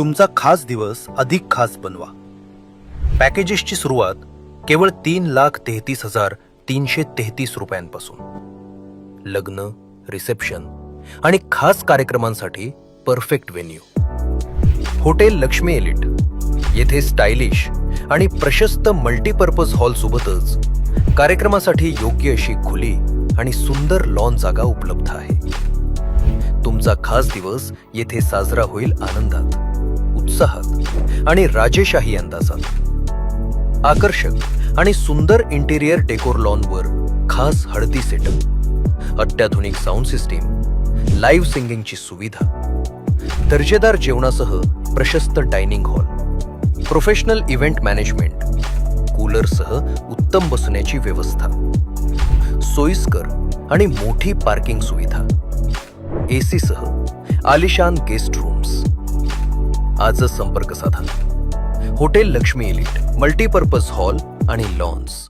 तुमचा खास दिवस अधिक खास बनवा. पॅकेजेसची सुरुवात केवळ 3,33,333 रुपयांपासून. लग्न, रिसेप्शन आणि खास कार्यक्रमांसाठी perfect venue. Hotel Lakshmi elite. येथे स्टायलिश आणि प्रशस्त मल्टीपर्पज हॉल सोबतच कार्यक्रमासाठी योग्य अशी खुली आणि सुंदर लॉन जागा उपलब्ध आहे. तुमचा खास दिवस येथे साजरा होईल आनंदात, उत्साहात आणि राजेशाही अंदाजात. आकर्षक आणि सुंदर इंटिरियर डेकोर लॉनवर खास हळदी सेटअप, अत्याधुनिक साऊंड सिस्टीम, लाईव्ह सिंगिंगची सुविधा, दर्जेदार जेवणासह प्रशस्त dining hall, professional event management, कूलरसह उत्तम बसण्याची व्यवस्था, सोयीस्कर आणि मोठी पार्किंग सुविधा, एसी सह आलिशान गेस्ट रूम्स. आजच संपर्क साधा. Hotel Lakshmi elite, multipurpose hall आणि लॉन्स.